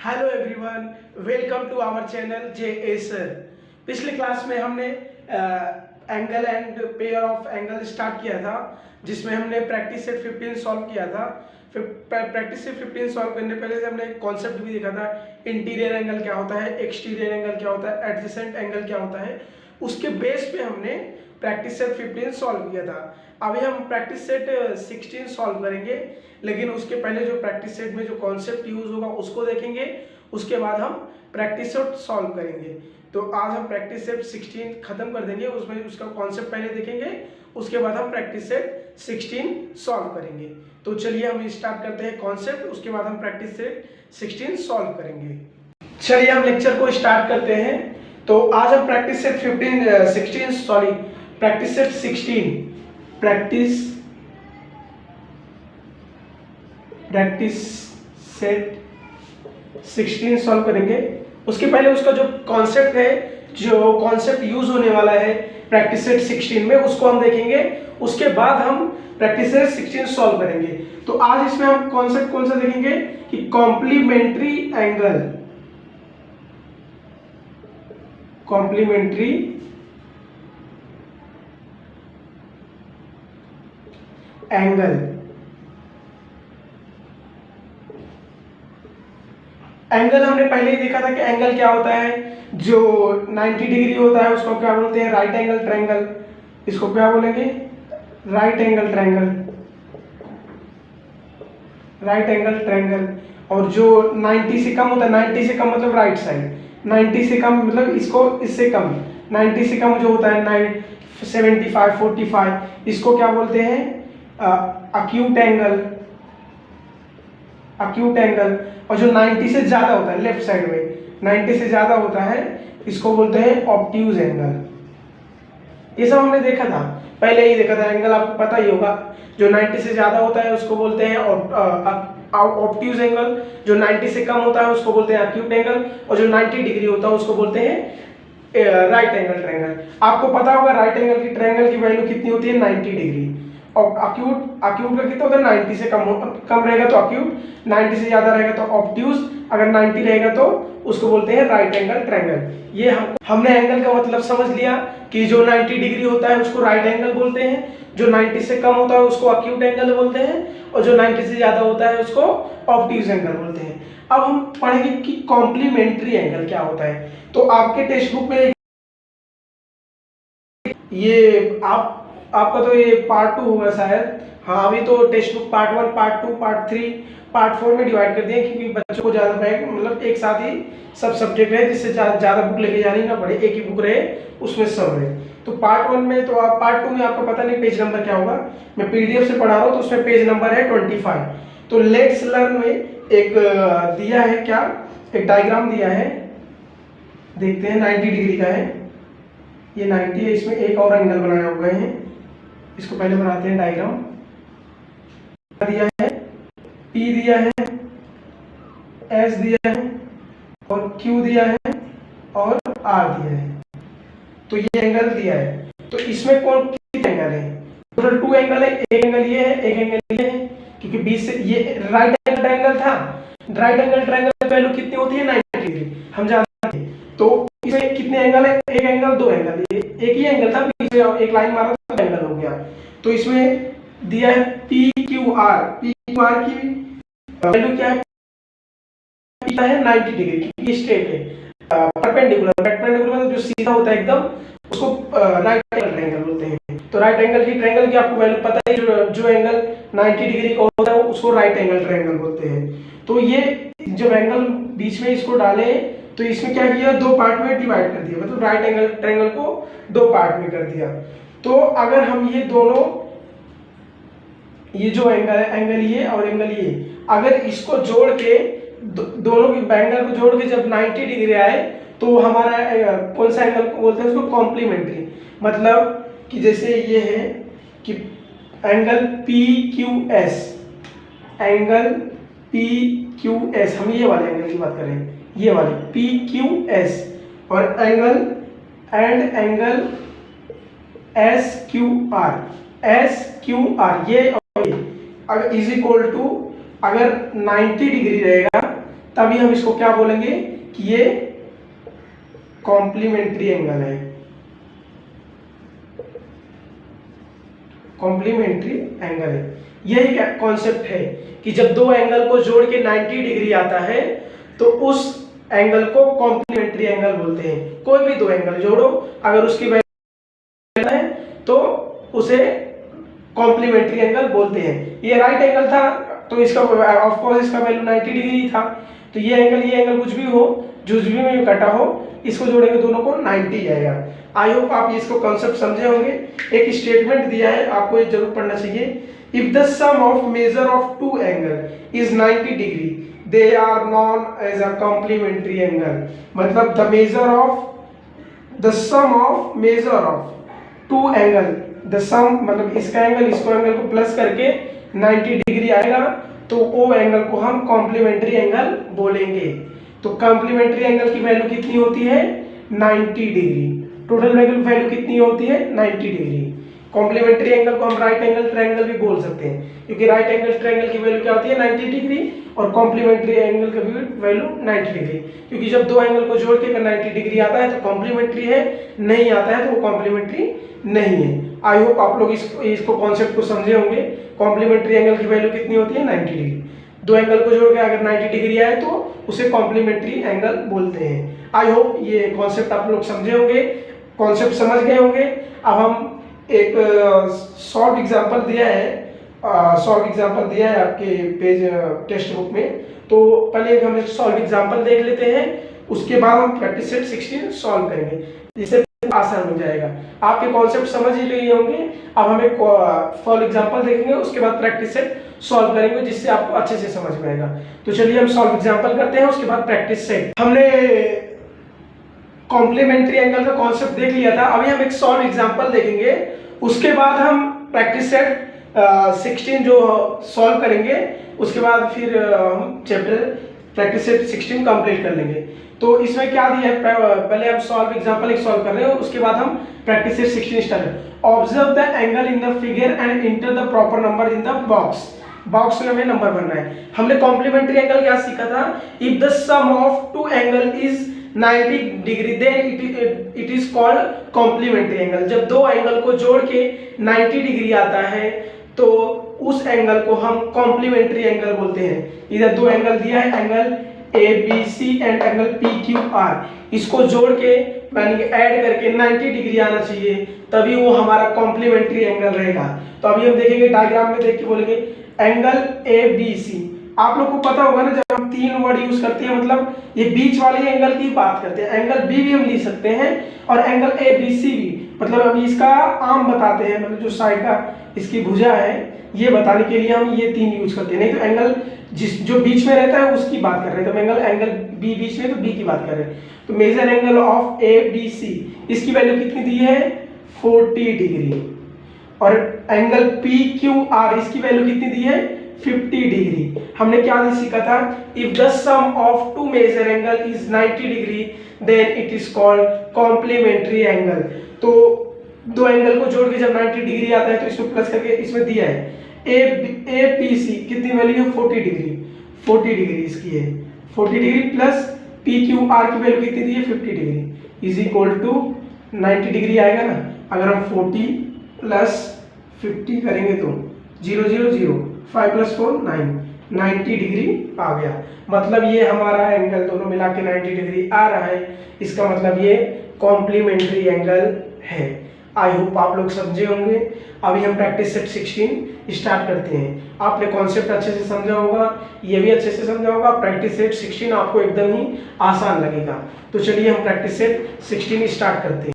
Hello everyone, welcome to our channel J sir. पिछले class में हमने angle and pair of angle start किया था, जिसमें हमने प्रैक्टिस सेट 15 सॉल्व किया था। फिर प्रैक्टिस सेट 15 सॉल्व करने पहले से हमने एक कॉन्सेप्ट भी देखा था, इंटीरियर एंगल क्या होता है, एक्सटीरियर एंगल क्या होता है, एडजेसेंट एंगल क्या होता है। उसके बेस पे हमने प्रैक्टिस सेट 15 सॉल्व किया था। अभी हम प्रैक्टिस सेट 16 सॉल्व करेंगे, लेकिन उसके पहले जो प्रैक्टिस सेट में जो कॉन्सेप्ट यूज होगा उसको देखेंगे, उसके बाद हम प्रैक्टिस सेट सॉल्व करेंगे। तो आज हम प्रैक्टिस सेट 16 खत्म कर देंगे, उसमें उसका कॉन्सेप्ट पहले देखेंगे, उसके बाद हम प्रैक्टिस सेट 16 सॉल्व करेंगे। तो चलिए हम स्टार्ट करते हैं कॉन्सेप्ट, उसके बाद हम प्रैक्टिस सेट 16 सॉल्व करेंगे। चलिए हम लेक्चर को स्टार्ट करते हैं। तो आज हम practice set 16 practice set 16 solve करेंगे। उसके पहले उसका जो कॉन्सेप्ट है, जो कॉन्सेप्ट यूज होने वाला है प्रैक्टिस सेट 16 में, उसको हम देखेंगे। उसके बाद हम प्रैक्टिस सेट 16 सॉल्व करेंगे। तो आज इसमें हम कॉन्सेप्ट कौन सा देखेंगे कि कॉम्प्लीमेंट्री एंगल हमने पहले ही देखा था कि एंगल क्या होता है। जो 90 डिग्री होता है उसको क्या बोलते हैं, राइट एंगल ट्रायंगल। इसको क्या बोलेंगे, राइट एंगल ट्रायंगल। और जो 90 से कम होता है, 90 से कम मतलब राइट साइड, 90 से कम मतलब इसको इससे कम, 90 से कम जो होता है 75 45, इसको क्या बोलते हैं, अक्यूट एंगल। और जो 90 से ज्यादा होता है लेफ्ट साइड में, 90 से ज्यादा होता है, इसको बोलते हैं ऑब्ट्यूज एंगल। ये सब हमने देखा था, पहले ही देखा था। एंगल आपको पता ही होगा, जो 90 से ज्यादा होता है उसको बोलते हैं ऑब्ट्यूज एंगल, जो 90 से कम होता है उसको बोलते हैं अक्यूट एंगल, और जो 90 डिग्री होता है उसको बोलते हैं राइट एंगल ट्रायंगल। आपको पता होगा राइट एंगल की ट्रायंगल की वैल्यू कितनी होती है, 90 डिग्री। और अक्यूट का कितना होता है, 90 से कम रहेगा तो अक्यूट, 90 से ज्यादा रहेगा तो ऑब्ट्यूज, अगर 90 रहेगा तो उसको बोलते हैं राइट एंगल ट्रायंगल। ये हमने एंगल का मतलब समझ लिया कि जो 90 डिग्री होता है उसको राइट एंगल बोलते हैं, जो 90 से कम होता है उसको अक्यूट एंगल बोलते हैं, और जो 90 से ज्यादा होता है उसको ऑब्ट्यूज एंगल बोलते हैं। अब हम पढ़ेंगे कि कॉम्प्लीमेंट्री एंगल क्या होता है। तो आपके टेक्स्ट बुक में ये आपका तो ये पार्ट 2 होगा शायद। हाँ, अभी तो text book part 1, part 2, part 3, part 4 में डिवाइड कर दिए, क्योंकि बच्चों को ज्यादा बैग मतलब एक साथ ही सब सब्जेक्ट है, जिससे ज्यादा बुक लेके जानी ना पड़े, एक ही बुक रहे उसमें सब रहे। तो पार्ट 1 में तो आप, पार्ट 2 में आपको पता नहीं पेज नंबर क्या होगा, मैं पीडीएफ से पढ़ा रहा हूँ, तो उसमें पेज नंबर है 25। तो लेट्स लर्न में एक दिया है, क्या एक डायग्राम दिया है, देखते हैं। 90 डिग्री का है, ये 90 है, इसमें एक और एंगल बनाया हुआ है, इसको पहले बनाते हैं डायग्राम। दिया है P दिया है, S दिया है, और Q दिया है, और R दिया है। तो ये एंगल दिया है। तो इसमें कौन कितने एंगल है, टोटल 2 एंगल है। एक एंगल ये है, एक एंगल ये है, क्योंकि बीच से ये राइट एंगल ट्रायंगल था। राइट एंगल ट्रायंगल की वैल्यू कितनी होती है, 90 डिग्री, हम जानते हैं। तो इसमें कितने एंगल है, एक एंगल, 2 एंगल, ये एक ही एंगल था, बीच में एक लाइन मारा तो एंगल हो गया। तो इसमें दिया है PQR की वैल्यू क्या है, है 90 डिग्री, क्योंकि स्ट्रेट है। परपेंडिकुलर मतलब जो सीधा होता है एकदम, उसको राइट एंगल ट्रायंगल बोलते हैं। तो राइट एंगल की आपको वैल्यू पता है, जो एंगल 90 डिग्री का होता है उसको राइट एंगल ट्रायंगल बोलते हैं। तो ये जब एंगल बीच में इसको डाले, तो इसमें क्या किया, 2 पार्ट में डिवाइड कर दिया, मतलब राइट एंगल ट्रायंगल को 2 पार्ट में कर दिया। तो अगर हम ये दोनों, ये जो एंगल है, एंगल ये और एंगल ये, अगर इसको जोड़ के दोनों की एंगल को जोड़ के जब 90 डिग्री आए, तो हमारा कौन सा एंगल बोलते हैं उसको, कॉम्प्लीमेंट्री। मतलब कि जैसे ये है कि एंगल PQS, हम ये वाले एंगल की बात करें, ये वाले PQS, और एंगल SQR, ये अगर इज इक्वल टू, अगर 90 डिग्री रहेगा तभी हम इसको क्या बोलेंगे कि ये कॉम्प्लीमेंट्री एंगल है, कॉम्प्लीमेंट्री एंगल है। यही कॉन्सेप्ट है कि जब दो एंगल को जोड़ के 90 डिग्री आता है तो उस एंगल को कॉम्प्लीमेंट्री एंगल बोलते हैं। कोई भी दो एंगल जोड़ो, अगर उसकी वैल्यू है तो उसे कॉम्प्लीमेंट्री एंगल बोलते हैं। ये राइट एंगल था तो इसका ऑफ कोर्स इसका वैल्यू 90 डिग्री था, तो ये एंगल कुछ भी हो, जो भी में कटा हो, इसको जोड़ेंगे दोनों को 90 आएगा। आई होप आप इसको कॉन्सेप्ट समझे होंगे। एक स्टेटमेंट दिया है, आपको ये जरूर पढ़ना चाहिए। If the sum of measure of two angle is 90 degree they are known as a complementary angle. मतलब the sum of measure of two angle, the sum मतलब इसका एंगल इसको एंगल को प्लस करके 90 डिग्री आएगा तो वो एंगल को हम कॉम्प्लीमेंट्री एंगल बोलेंगे। तो कॉम्प्लीमेंट्री एंगल की वैल्यू कितनी होती है? 90 डिग्री। टोटल वैल्यू कितनी होती है? 90 डिग्री। कॉम्प्लीमेंट्री एंगल को हम राइट एंगल ट्रायंगल भी बोल सकते हैं, क्योंकि राइट एंगल ट्रायंगल की वैल्यू क्या होती है? 90 डिग्री, और कॉम्प्लीमेंट्री एंगल की वैल्यू 90 डिग्री। क्योंकि जब दो एंगल को जोड़ के 90 डिग्री आता है तो कॉम्प्लीमेंट्री है, नहीं आता है तो वो कॉम्प्लीमेंट्री नहीं है। आई होप आप लोग इसको कॉन्सेप्ट को समझे होंगे। कॉम्प्लीमेंट्री एंगल की वैल्यू कितनी होती है? 90 डिग्री। दो एंगल को जोड़ के अगर 90 डिग्री आए तो उसे कॉम्प्लीमेंट्री एंगल बोलते हैं। आई होप ये कॉन्सेप्ट आप लोग समझे होंगे, कॉन्सेप्ट समझ गए होंगे। अब हम एक सॉल्व एग्जांपल दिया है आपके पेज टेक्स्ट बुक में। तो पहले हम एक सॉल्व एग्जांपल देख लेते हैं, उसके बाद हम प्रैक्टिस सेट 16 सॉल्व करेंगे, इससे आसान हो जाएगा। आपके कॉन्सेप्ट समझ ही लिए होंगे। अब हम एक सॉल्व एग्जांपल देखेंगे, उसके बाद प्रैक्टिस सेट सॉल्व करेंगे, जिससे आपको अच्छे से समझ में आएगा। तो चलिए हम सॉल्व एग्जांपल करते हैं, उसके बाद प्रैक्टिस सेट। हमने कॉम्प्लीमेंट्री एंगल का कॉन्सेप्ट देख लिया था। अभी हम एक सॉल्व एग्जांपल देखेंगे, उसके बाद हम प्रैक्टिस सेट 16 जो सॉल्व करेंगे, उसके बाद फिर हम चैप्टर प्रैक्टिस सेट 16 कंप्लीट कर लेंगे। तो इसमें क्या दिया है? पहले हम सॉल्व एग्जांपल एक सॉल्व कर रहे हो, उसके बाद हम practice set 16 start. Observe the angle in the figure and enter the proper number in the box में हमें नंबर भरना है। हमने कॉम्प्लीमेंट्री एंगल क्या सीखा था? If the sum of two angle is 90 degree then it is called complementary angle. जब दो एंगल को जोड़ के 90 डिग्री आता है तो उस एंगल को हम कॉम्प्लीमेंट्री एंगल बोलते हैं। इधर दो एंगल दिया है, angle ABC and angle PQR, इसको जोड़ के यानी कि ऐड करके 90 डिग्री आना चाहिए, तभी वो हमारा कॉम्प्लीमेंट्री एंगल रहेगा। तो अभी हम देखेंगे, डायग्राम में देख के बोलेंगे एंगल ABC। आप लोग को पता होगा ना, जब हम तीन वर्ड यूज करते हैं मतलब ये बीच वाले एंगल की बात करते हैं। एंगल B भी हम लिख सकते हैं और एंगल ABC भी, मतलब अभी इसका आम बताते हैं, मतलब जो साइड का इसकी भुजा है ये बताने के लिए हम ये तीन यूज करते हैं। नहीं तो एंगल जो बीच में रहता है उसकी बात कर रहे हैं, तो एंगल B बीच में, तो B की बात कर रहे हैं। तो मेजर एंगल ऑफ ABC, इसकी वैल्यू कितनी दी है? 40 डिग्री। और एंगल PQR, इसकी वैल्यू कितनी दी है? 50 डिग्री। हमने क्या सीखा था? If the sum of two major angle is 90 degree then it is called complementary angle. तो दो एंगल को जोड़ के जब 90 डिग्री आता है तो इसको प्लस करके इसमें दिया है APC कितनी वैल्यू है? 40 डिग्री। 40 डिग्री इसकी है, 40 डिग्री प्लस PQR की वैल्यू कितनी दी है? 50 degree is equal to 90 degree आएगा ना। अगर हम 40 प्लस 50 करेंगे तो 0 0 0, 5 + 4 9, 90 डिग्री आ गया। मतलब ये हमारा एंगल दोनों मिला के 90 डिग्री आ रहा है, इसका मतलब ये कॉम्प्लीमेंट्री एंगल है। आई होप आप लोग समझे होंगे। अभी हम प्रैक्टिस सेट 16 स्टार्ट करते हैं। आपने कॉन्सेप्ट अच्छे से समझा होगा, ये भी अच्छे से समझा होगा। प्रैक्टिस सेट 16 आपको एकदम ही आसान लगेगा। तो चलिए हम प्रैक्टिस सेट 16 स्टार्ट करते हैं।